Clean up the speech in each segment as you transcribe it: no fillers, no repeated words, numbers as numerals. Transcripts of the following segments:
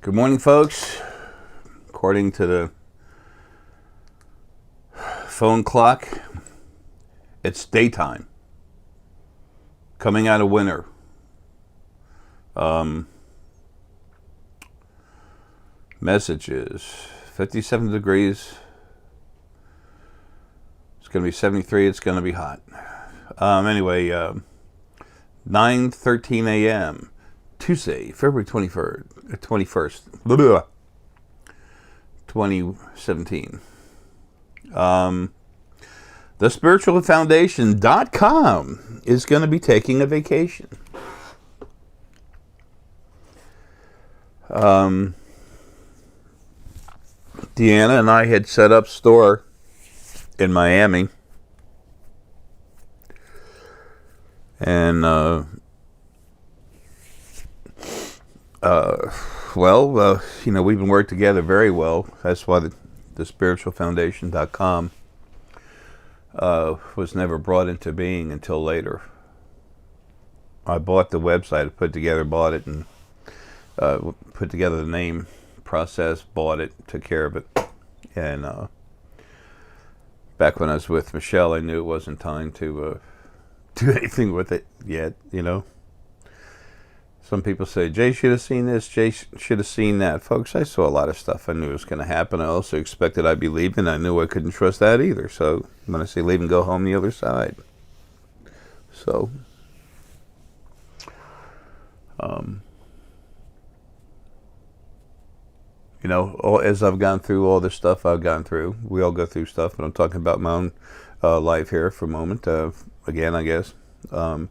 Good morning, folks. According to the phone clock, it's daytime. Coming out of winter. Messages. 57 degrees. It's going to be 73. It's going to be hot. Anyway, 9:13 a.m. Tuesday, February 21st, 2017. TheSpiritualFoundation.com is going to be taking a vacation. Deanna and I had set up store in Miami. And, we've been working together very well. That's why the SpiritualFoundation.com was never brought into being until later. I bought the website, bought it, and put together the name process, bought it, took care of it. And back when I was with Michelle, I knew it wasn't time to do anything with it yet, Some people say, Jay should have seen this, Jay should have seen that. Folks, I saw a lot of stuff I knew was going to happen. I also expected I'd be leaving. I knew I couldn't trust that either. So when I say leave and go home the other side. So, as I've gone through all this stuff I've gone through, we all go through stuff, but I'm talking about my own life here for a moment. Again, I guess, I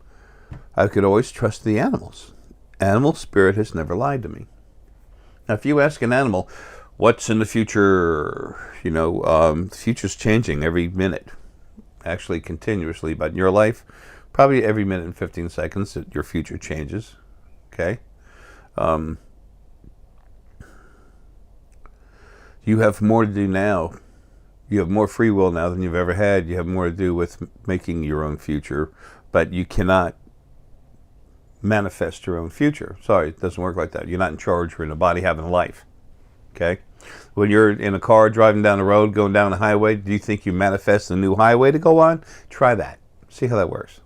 could always trust the animals. Animal spirit has never lied to me. Now, if you ask an animal, what's in the future, the future's changing every minute, actually continuously, but in your life, probably every minute and 15 seconds, your future changes, okay? You have more to do now. You have more free will now than you've ever had. You have more to do with making your own future, but you cannot manifest your own future. Sorry, it doesn't work like that. You're not in charge. You're in a body having a life. Okay? When you're in a car driving down the road, going down the highway, do you think you manifest a new highway to go on? Try that. See how that works.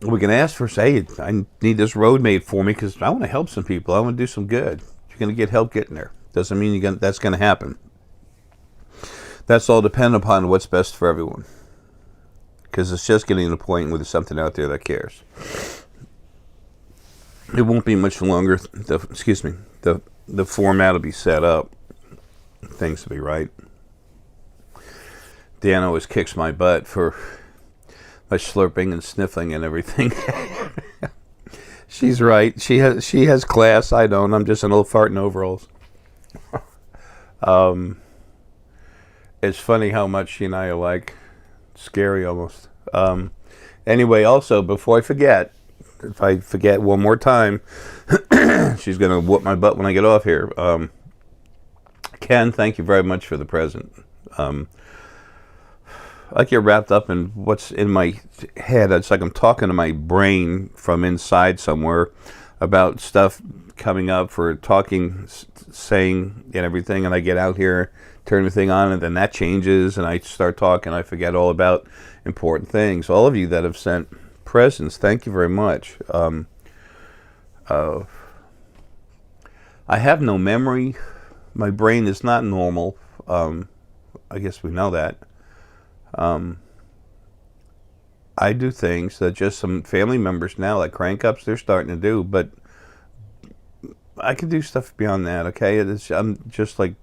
We can ask for, say, I need this road made for me because I want to help some people. I want to do some good. You're going to get help getting there. Doesn't mean that's going to happen. That's all dependent upon what's best for everyone. Because it's just getting to the point where there's something out there that cares. It won't be much longer. The format will be set up. Things will be right. Dan always kicks my butt for my slurping and sniffling and everything. She's right. She has class. I don't. I'm just an old fart in overalls. It's funny how much she and I are like. Scary almost. Anyway, also, before I forget, if I forget one more time, she's going to whoop my butt when I get off here. Ken, thank you very much for the present. I get wrapped up in what's in my head. It's like I'm talking to my brain from inside somewhere about stuff coming up for talking, saying, and everything, and I get out here, turn the thing on, and then that changes, and I start talking. I forget all about important things. All of you that have sent presents, thank you very much. I have no memory. My brain is not normal. I guess we know that. I do things that just some family members now, like crank-ups, they're starting to do, but I can do stuff beyond that, okay? I'm just like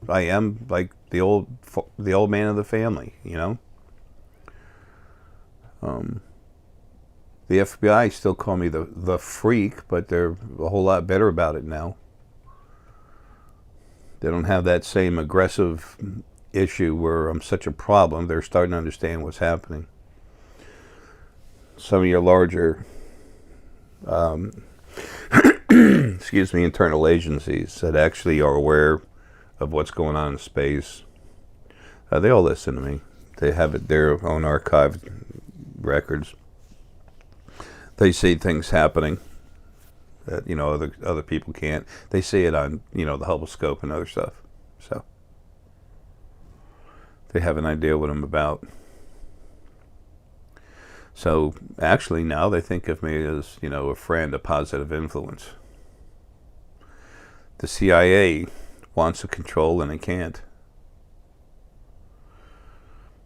I am like the old man of the family, The FBI still call me the freak, but they're a whole lot better about it now. They don't have that same aggressive issue where I'm such a problem. They're starting to understand what's happening. Some of your larger internal agencies that actually are aware of what's going on in space, they all listen to me. They have their own archived records. They see things happening that other people can't. They see it on the Hubble scope and other stuff, so they have an idea what I'm about. So actually now they think of me as a friend, a positive influence. The CIA wants to control and it can't.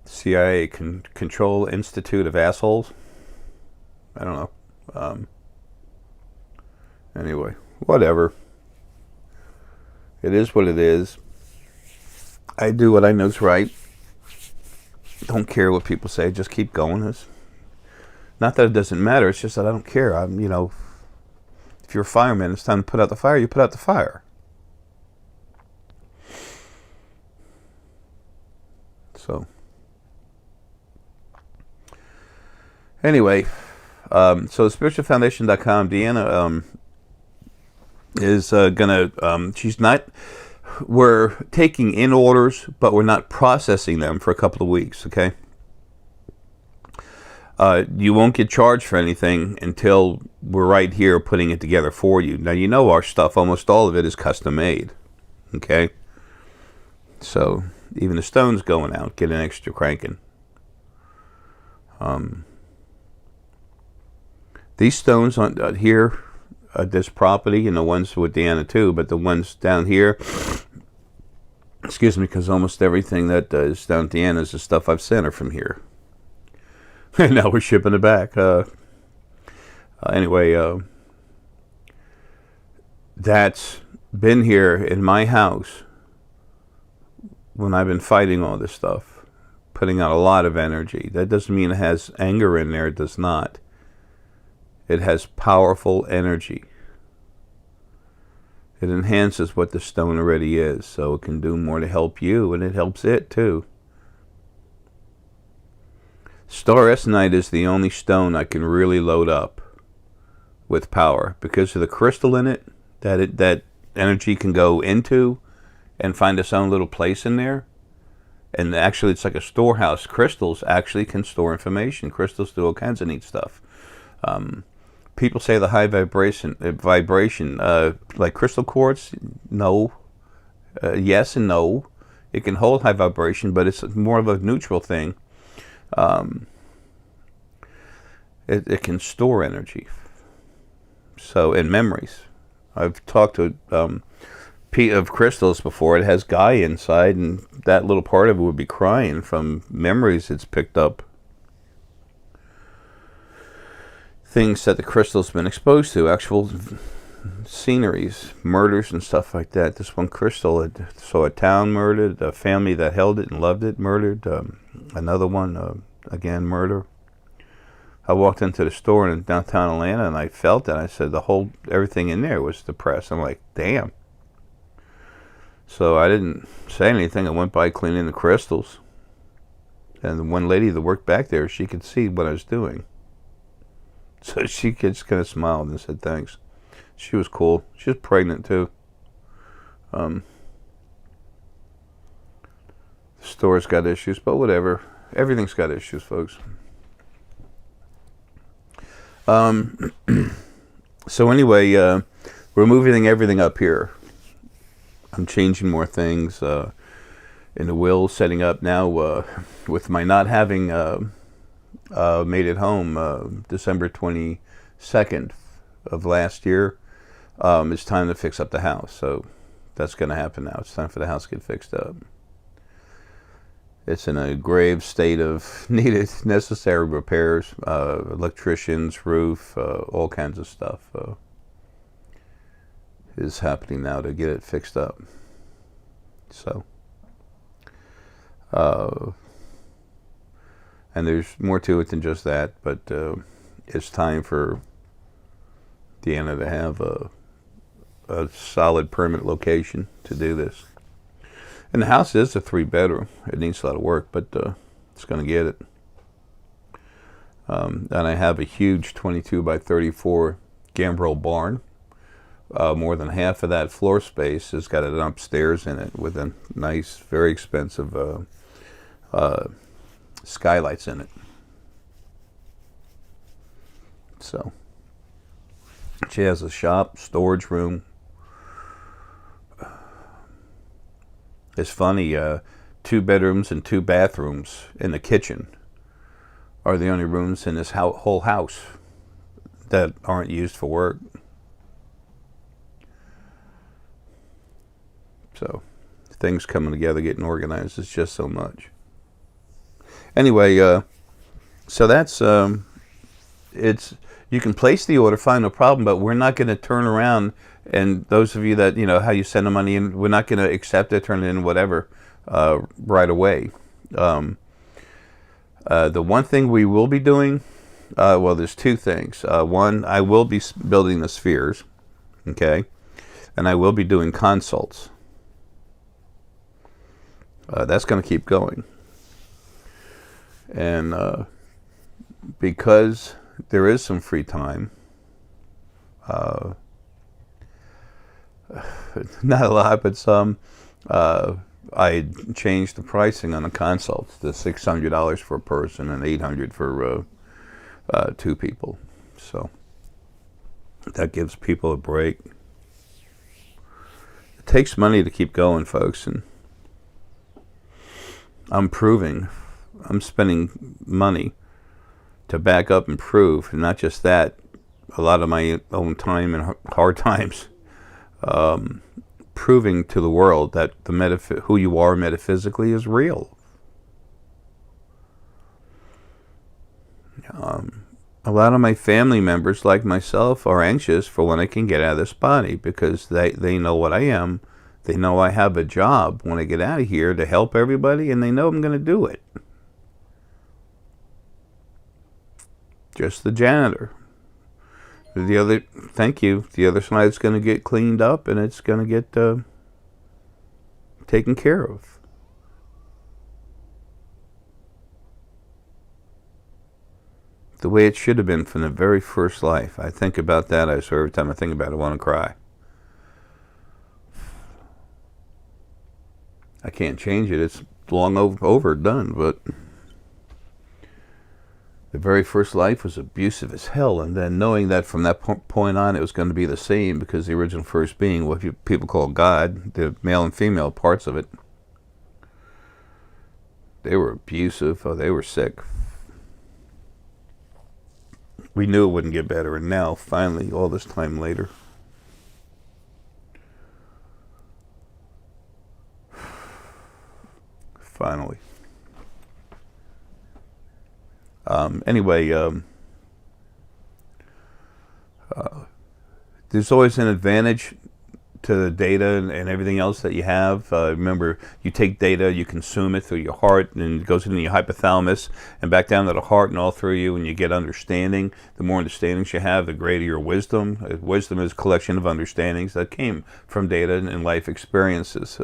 The CIA can control Institute of Assholes. I don't know. Anyway, whatever. It is what it is. I do what I know is right. Don't care what people say. Just keep going. It's not that it doesn't matter. It's just that I don't care. If you're a fireman, it's time to put out the fire. You put out the fire. So, anyway, so spiritualfoundation.com, Deanna is gonna. She's not. We're taking in orders, but we're not processing them for a couple of weeks. Okay. You won't get charged for anything until we're right here putting it together for you. Now, our stuff, almost all of it is custom made. Okay? So, even the stones going out, get an extra cranking. These stones on here, this property, and the ones with Deanna too, but the ones down here, excuse me, because almost everything that is down at Deanna is the stuff I've sent her from here. And now we're shipping it back. Anyway, that's been here in my house when I've been fighting all this stuff, putting out a lot of energy. That doesn't mean it has anger in there. It does not. It has powerful energy. It enhances what the stone already is, so it can do more to help you, and it helps it too. Star Essenite is the only stone I can really load up with power because of the crystal in it that energy can go into and find its own little place in there. And actually, it's like a storehouse. Crystals actually can store information. Crystals do all kinds of neat stuff. People say the high vibration, like crystal quartz. No, yes and no. It can hold high vibration, but it's more of a neutral thing. It can store energy. So, in memories. I've talked to of crystals before. It has Gaia inside, and that little part of it would be crying from memories it's picked up. Things that the crystal's been exposed to, actual sceneries, murders and stuff like that. This one crystal saw a town murdered, a family that held it and loved it murdered, another one, again, murder. I walked into the store in downtown Atlanta and I felt it. I said everything in there was depressed. I'm like, damn. So I didn't say anything. I went by cleaning the crystals. And the one lady that worked back there, she could see what I was doing. So she just kind of smiled and said thanks. She was cool. She was pregnant too. The store's got issues, but whatever. Everything's got issues, folks. So anyway, we're moving everything up here. I'm changing more things in the will, setting up now with my not having made it home December 22nd of last year. It's time to fix up the house, so that's going to happen now. It's time for the house to get fixed up. It's in a grave state of necessary repairs, electricians, roof, all kinds of stuff is happening now to get it fixed up. So, and there's more to it than just that, but it's time for Deanna to have a solid permanent location to do this. And the house is a 3-bedroom. It needs a lot of work, but it's going to get it. And I have a huge 22 by 34 gambrel barn. More than half of that floor space has got an upstairs in it with a nice, very expensive skylights in it. So she has a shop, storage room. It's funny, 2 bedrooms and 2 bathrooms in the kitchen are the only rooms in this whole house that aren't used for work. So things coming together, getting organized, is just so much. Anyway, so that's it's, you can place the order, fine, no problem, but we're not going to turn around, and those of you that, you know, how you send the money in, we're not going to accept it, turn it in, whatever, right away. The one thing we will be doing, well, there's 2 things. One, I will be building the spheres, okay, and I will be doing consults. That's going to keep going. And because there is some free time, not a lot, but some, I changed the pricing on the consults to $600 for a person and $800 for 2 people. So that gives people a break. It takes money to keep going, folks, and I'm spending money to back up and prove, and not just that, a lot of my own time and hard times, proving to the world that who you are metaphysically is real. A lot of my family members, like myself, are anxious for when I can get out of this body, because they know what I am. They know I have a job when I get out of here to help everybody, and they know I'm going to do it. Just the janitor. Thank you. The other side's going to get cleaned up, and it's going to get taken care of. The way it should have been from the very first life. I think about that. I swear every time I think about it, I want to cry. I can't change it. It's long over, done, but the very first life was abusive as hell, and then knowing that from that point on it was going to be the same, because the original first being, what people call God, the male and female parts of it, they were abusive, or they were sick. We knew it wouldn't get better, and now, finally, all this time later, finally. Anyway, there's always an advantage to the data and everything else that you have. Remember, you take data, you consume it through your heart, and it goes into your hypothalamus and back down to the heart and all through you, and you get understanding. The more understandings you have, the greater your wisdom. Wisdom is a collection of understandings that came from data and life experiences.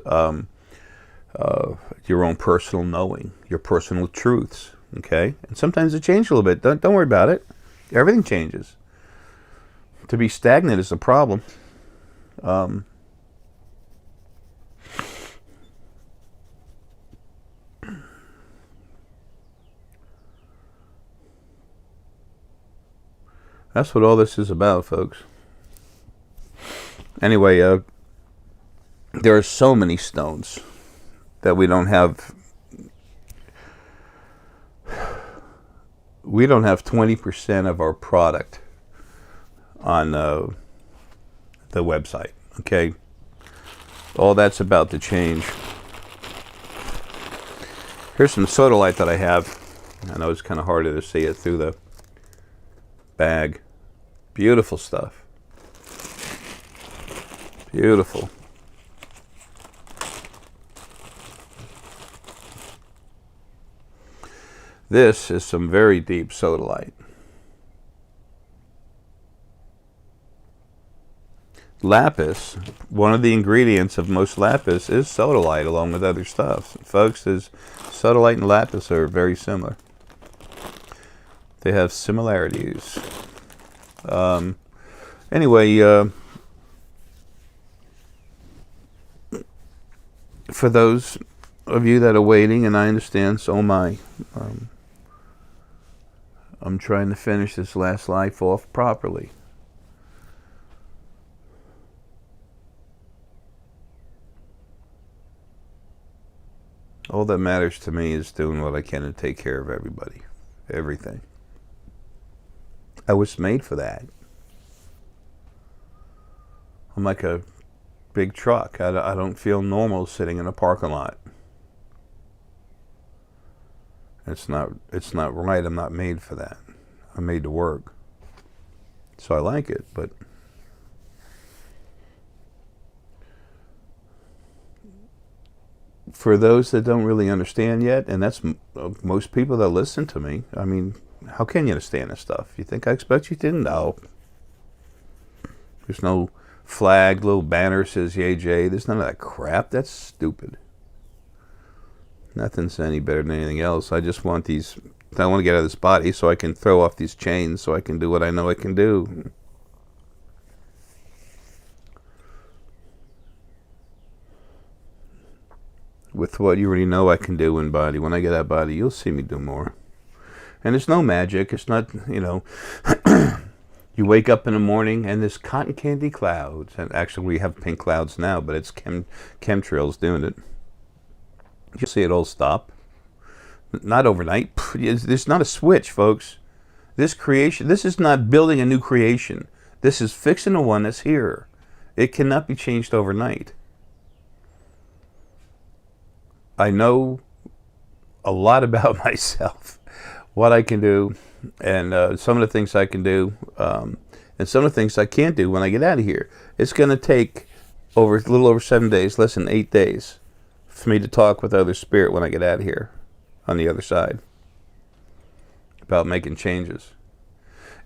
Your own personal knowing, your personal truths, okay? And sometimes it changes a little bit. Don't worry about it. Everything changes. To be stagnant is a problem. That's what all this is about, folks. Anyway, there are so many stones that we don't have. We don't have 20% of our product on the website, okay? All that's about to change. Here's some sodalite that I have. I know it's kind of harder to see it through the bag. Beautiful stuff. Beautiful. This is some very deep sodalite. Lapis, one of the ingredients of most lapis is sodalite, along with other stuff. Folks, sodalite and lapis are very similar. They have similarities. Anyway, for those of you that are waiting, and I understand, so am I. I'm trying to finish this last life off properly. All that matters to me is doing what I can to take care of everybody. Everything. I was made for that. I'm like a big truck. I don't feel normal sitting in a parking lot. It's not right. I'm not made for that. I'm made to work. So I like it, but for those that don't really understand yet, and that's most people that listen to me, I mean, how can you understand this stuff? You think I expect you to? No. There's no flag, little banner says yay Jay. There's none of that crap. That's stupid. Nothing's any better than anything else. I just want these, I want to get out of this body so I can throw off these chains so I can do what I know I can do. With what you already know I can do in body. When I get out of body, you'll see me do more. And it's no magic. It's not, you know, you wake up in the morning and there's cotton candy clouds. And actually we have pink clouds now, but it's chemtrails doing it. You'll see it all stop. Not overnight. There's not a switch, folks. This creation, this is not building a new creation. This is fixing the one that's here. It cannot be changed overnight. I know a lot about myself, what I can do, and some of the things I can do, and some of the things I can't do when I get out of here. It's going to take a little over 7 days, less than 8 days, for me to talk with other spirit when I get out of here on the other side about making changes.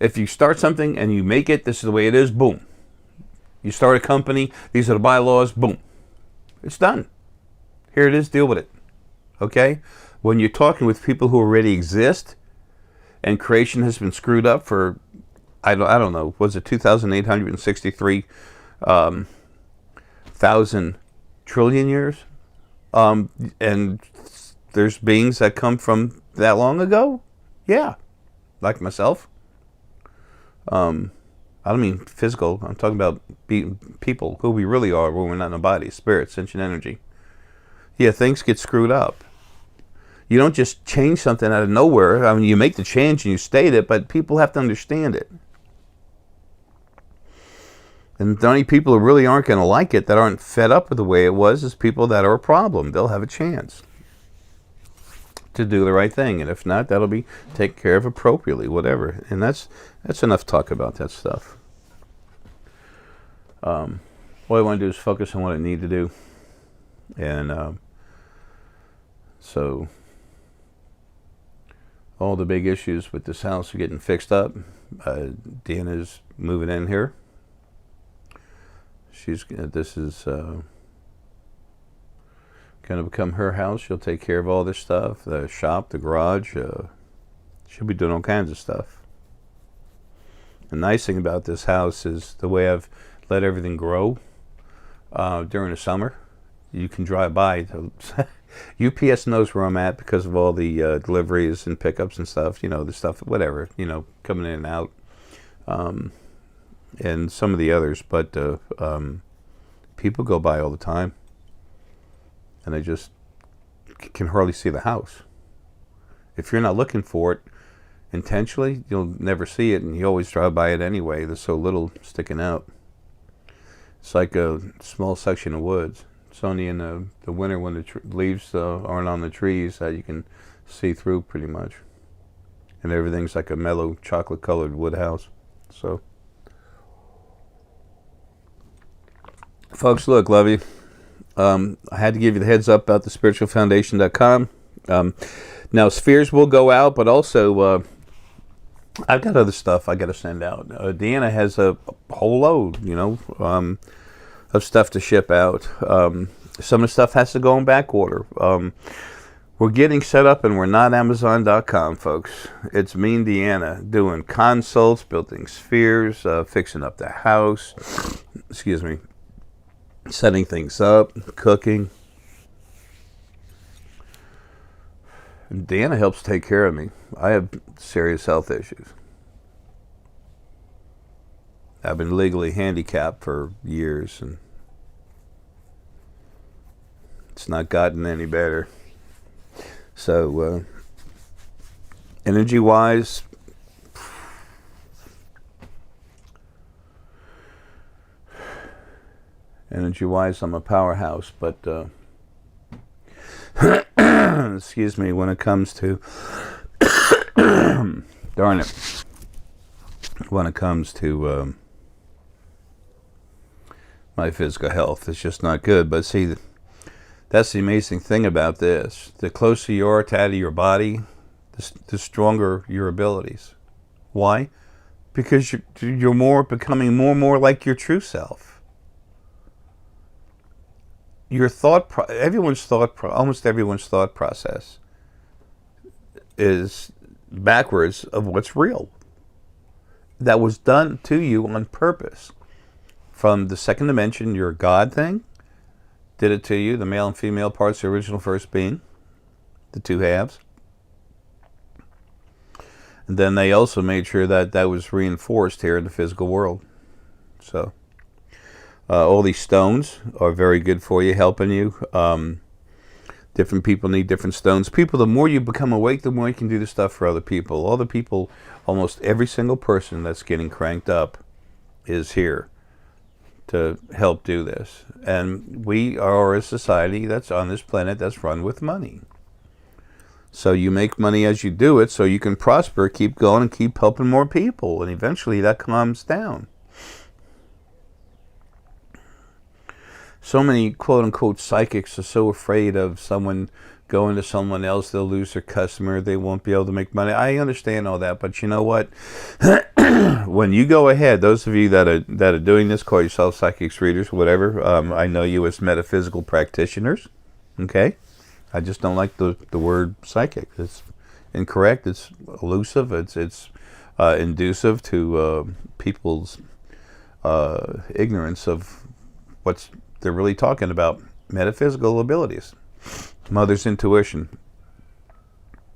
If you start something and you make it, this is the way it is, boom. You start a company, these are the bylaws, boom. It's done. Here it is, deal with it. Okay? When you're talking with people who already exist and creation has been screwed up for, I don't know, was it 2,863 thousand trillion years? And there's beings that come from that long ago? Yeah. Like myself. I don't mean physical. I'm talking about people, who we really are when we're not in a body, spirit, sentient energy. Yeah, things get screwed up. You don't just change something out of nowhere. I mean, you make the change and you state it, but people have to understand it. And the only people who really aren't going to like it, that aren't fed up with the way it was, is people that are a problem. They'll have a chance to do the right thing. And if not, that'll be taken care of appropriately, whatever. And that's enough talk about that stuff. All I want to do is focus on what I need to do. And so all the big issues with this house are getting fixed up. Deanna's moving in here. This is going to become her house. She'll take care of all this stuff, the shop, the garage. She'll be doing all kinds of stuff. The nice thing about this house is the way I've let everything grow during the summer. You can drive by. UPS knows where I'm at because of all the deliveries and pickups and stuff, you know, the stuff, whatever, you know, coming in and out. And some of the others, but people go by all the time and they just can hardly see the house. If you're not looking for it intentionally, you'll never see it, and you always drive by it anyway. There's so little sticking out. It's like a small section of woods. It's only in the winter when the leaves aren't on the trees that you can see through pretty much. And everything's like a mellow chocolate colored wood house. So, folks, look, love you. I had to give you the heads up about the spiritualfoundation.com. Now, spheres will go out, but also I've got other stuff I got to send out. Deanna has a whole load, you know, of stuff to ship out. Some of the stuff has to go in back order. We're getting set up, and we're not Amazon.com, folks. It's me and Deanna doing consults, building spheres, fixing up the house. Excuse me. Setting things up, cooking. Deanna helps take care of me. I have serious health issues. I've been legally handicapped for years, and it's not gotten any better. So, energy-wise, I'm a powerhouse, but excuse me, when it comes to darn it, when it comes to my physical health, it's just not good. But see, that's the amazing thing about this. The closer you are to out of your body, the stronger your abilities. Why? Because you're becoming more and more like your true self. Your almost everyone's thought process is backwards of what's real. That was done to you on purpose. From the second dimension, your God thing did it to you. The male and female parts, the original first being, the two halves. And then they also made sure that that was reinforced here in the physical world. So all these stones are very good for you, helping you. Different people need different stones. The more you become awake, the more you can do the stuff for other people. All the people, almost every single person that's getting cranked up is here to help do this. And we are a society that's on this planet that's run with money. So you make money as you do it so you can prosper, keep going, and keep helping more people. And eventually that calms down. So many quote-unquote psychics are so afraid of someone going to someone else. They'll lose their customer. They won't be able to make money. I understand all that, but you know what? When you go ahead, those of you that are doing this, call yourself psychics, readers, whatever. I know you as metaphysical practitioners. Okay, I just don't like the word psychic. It's incorrect. It's elusive. It's inducive to people's ignorance of what's they're really talking about. Metaphysical abilities. Mother's intuition.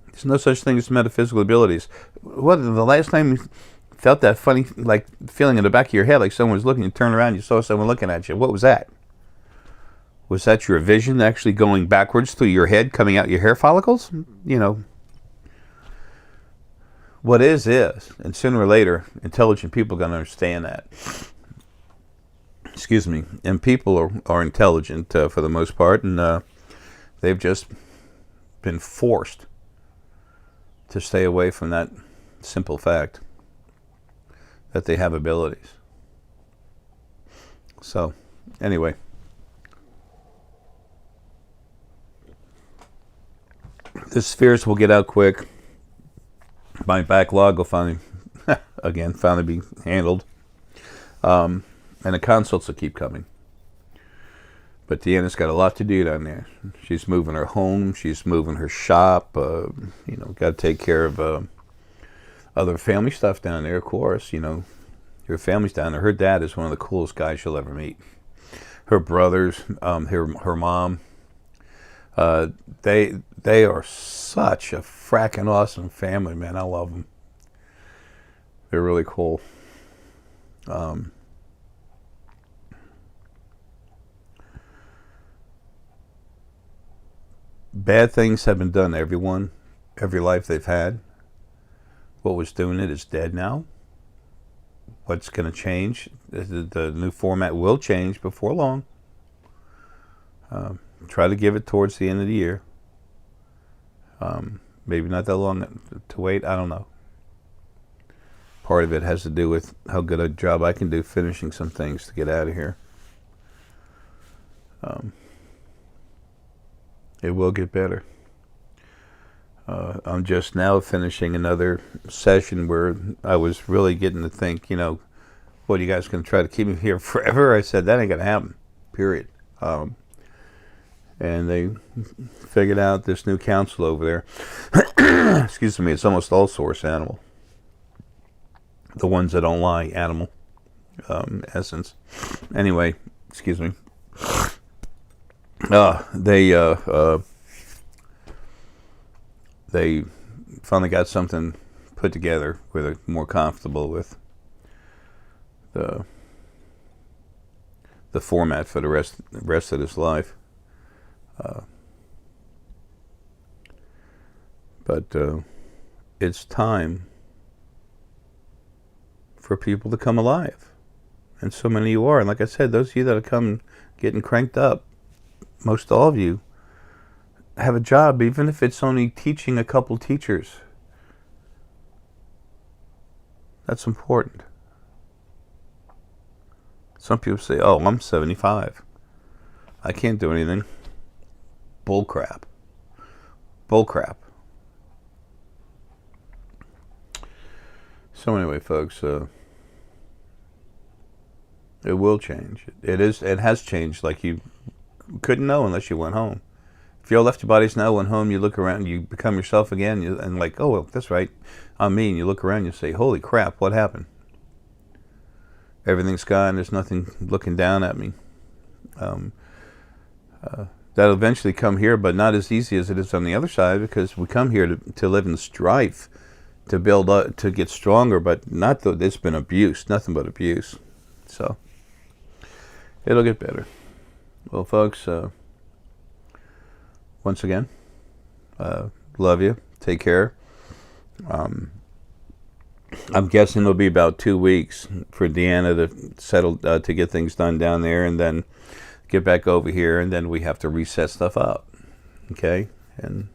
There's no such thing as metaphysical abilities. What, the last time you felt that funny like feeling in the back of your head, like someone was looking, you turn around, you saw someone looking at you. What was that? Was that your vision actually going backwards through your head, coming out your hair follicles? You know. What is. And sooner or later, intelligent people are going to understand that. Excuse me. And people are intelligent for the most part, and they've just been forced to stay away from that simple fact that they have abilities. So, anyway. The spheres will get out quick. My backlog will finally be handled. And the consults will keep coming. But Deanna's got a lot to do down there. She's moving her home. She's moving her shop. Got to take care of other family stuff down there, of course. Her family's down there. Her dad is one of the coolest guys you'll ever meet. Her brothers, her mom, they are such a fracking awesome family, man. I love them. They're really cool. Bad things have been done to everyone, every life they've had. What was doing it is dead now. What's going to change? The new format will change before long. Try to give it towards the end of the year. Maybe not that long to wait. I don't know. Part of it has to do with how good a job I can do finishing some things to get out of here. It will get better. I'm just now finishing another session where I was really getting to think, what, are you guys going to try to keep me here forever? I said, that ain't going to happen, period. And they figured out this new council over there. Excuse me, it's almost all source animal. The ones that don't lie, animal essence. Anyway, excuse me. they finally got something put together where they're more comfortable with the format for the rest of his life. But it's time for people to come alive. And so many of you are. And like I said, those of you that are coming, getting cranked up, most all of you have a job, even if it's only teaching a couple teachers. That's important. Some people say, oh, I'm 75. I can't do anything. Bull crap. Bull crap. So anyway, folks, it will change. It has changed like you couldn't know unless you went home. If you all left your bodies now, went home, you look around, you become yourself again, and like, oh, well, that's right, I'm me. And you look around, you say, holy crap, what happened? Everything's gone. There's nothing looking down at me. That'll eventually come here, but not as easy as it is on the other side, because we come here to live in strife, to build up, to get stronger, but not that it's been abuse, nothing but abuse. So it'll get better. Well, folks, once again, love you. Take care. I'm guessing it'll be about 2 weeks for Deanna to settle, to get things done down there, and then get back over here, and then we have to reset stuff up. Okay? And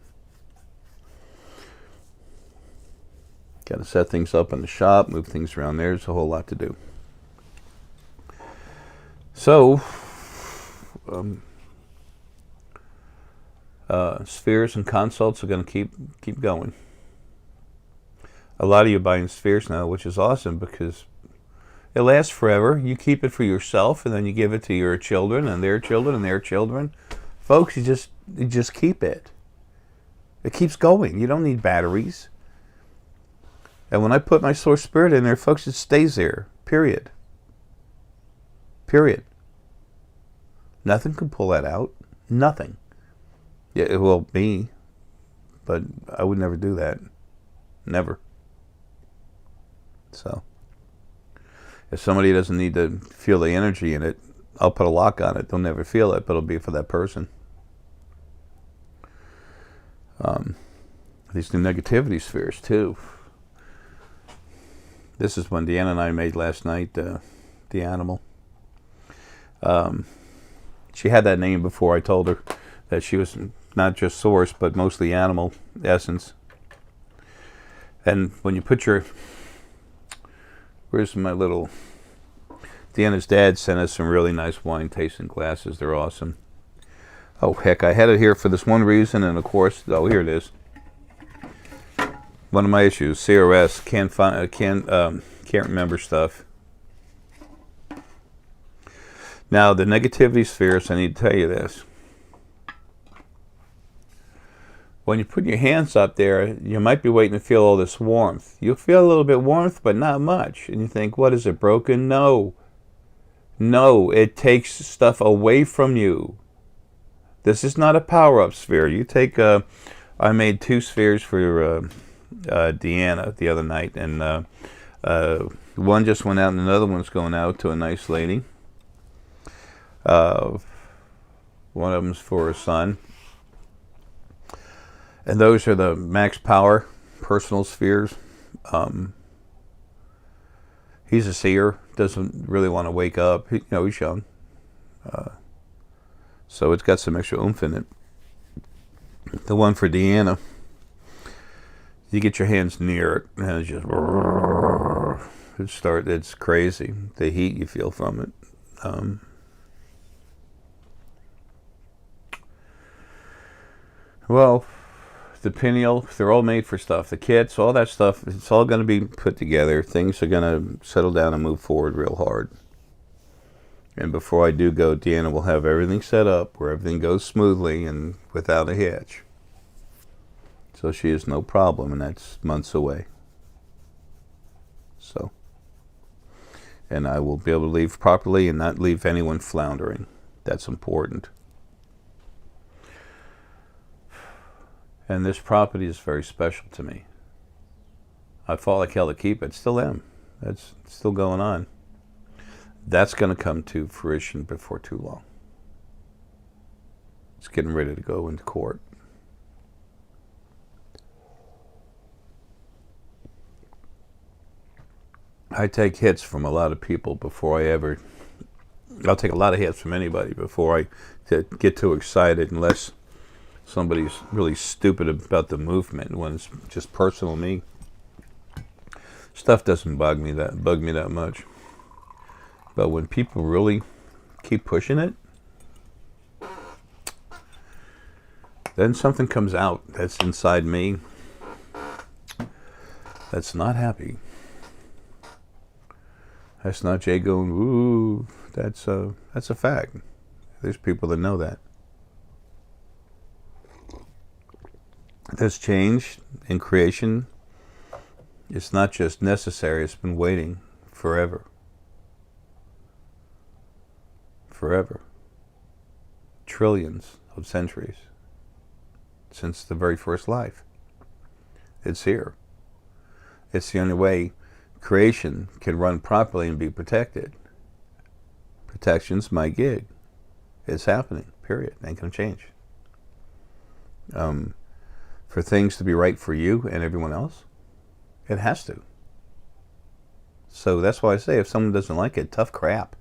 got to set things up in the shop, move things around there. There's a whole lot to do. So, spheres and consults are going to keep going. A lot of you buying spheres now, which is awesome, because it lasts forever. You keep it for yourself, and then you give it to your children and their children and their children. Folks, you just keep it. It keeps going. You don't need batteries. And when I put my source spirit in there, folks, it stays there. Period. Period. Nothing can pull that out. Nothing. Yeah, it will be, but I would never do that. Never. So, if somebody doesn't need to feel the energy in it, I'll put a lock on it. They'll never feel it, but it'll be for that person. These new negativity spheres, too. This is one Deanna and I made last night, the animal. She had that name before. I told her that she was not just source, but mostly animal essence. And when you put your... Where's my little... Deanna's dad sent us some really nice wine tasting glasses. They're awesome. Oh, heck, I had it here for this one reason, and of course... Oh, here it is. One of my issues, CRS, can't remember stuff. Now, the negativity spheres, I need to tell you this. When you put your hands up there, you might be waiting to feel all this warmth. You'll feel a little bit warmth, but not much. And you think, what, is it broken? No. No, it takes stuff away from you. This is not a power-up sphere. You take, I made 2 spheres for Deanna the other night, and one just went out, and another one's going out to a nice lady. One of them's for her son. And those are the max power personal spheres. He's a seer, doesn't really want to wake up. He's young. So it's got some extra oomph in it. The one for Deanna, you get your hands near it, and it's just it's crazy, the heat you feel from it. Well, the pineal, they're all made for stuff. The kits, all that stuff, it's all going to be put together. Things are going to settle down and move forward real hard. And before I do go, Deanna will have everything set up where everything goes smoothly and without a hitch. So she has no problem, and that's months away. So, and I will be able to leave properly and not leave anyone floundering. That's important. And this property is very special to me. I fought like hell to keep it. Still am. That's still going on. That's going to come to fruition before too long. It's getting ready to go into court. I take hits from a lot of people before I'll take a lot of hits from anybody before I get too excited, unless somebody's really stupid about the movement. When it's just personal to me, stuff doesn't bug me that much. But when people really keep pushing it, then something comes out that's inside me that's not happy. That's not Jay going, ooh, that's a fact. There's people that know that. This change in creation, it's not just necessary, it's been waiting forever. Forever. Trillions of centuries. Since the very first life. It's here. It's the only way creation can run properly and be protected. Protection's my gig. It's happening, period. Ain't gonna change. For things to be right for you and everyone else, it has to. So that's why I say, if someone doesn't like it, tough crap.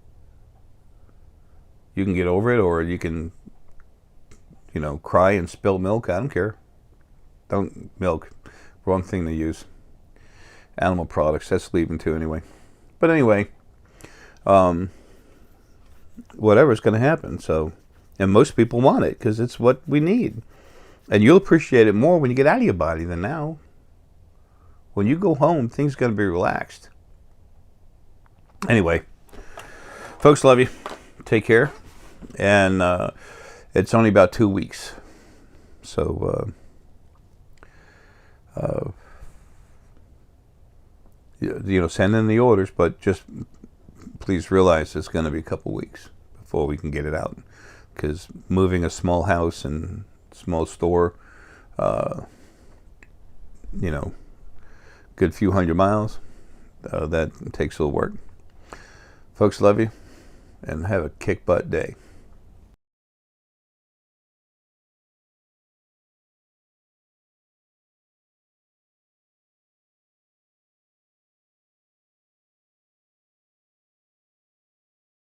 You can get over it, or you can, cry and spill milk. I don't care. Don't milk. Wrong thing to use. Animal products. That's leaving too anyway. But anyway, whatever's going to happen. So, and most people want it because it's what we need. And you'll appreciate it more when you get out of your body than now. When you go home, things are going to be relaxed. Anyway, folks, love you. Take care. And it's only about 2 weeks. So, send in the orders, but just please realize it's going to be a couple weeks before we can get it out. Because moving a small house and small store, good few 100 miles, that takes a little work. Folks, love you, and have a kick butt day.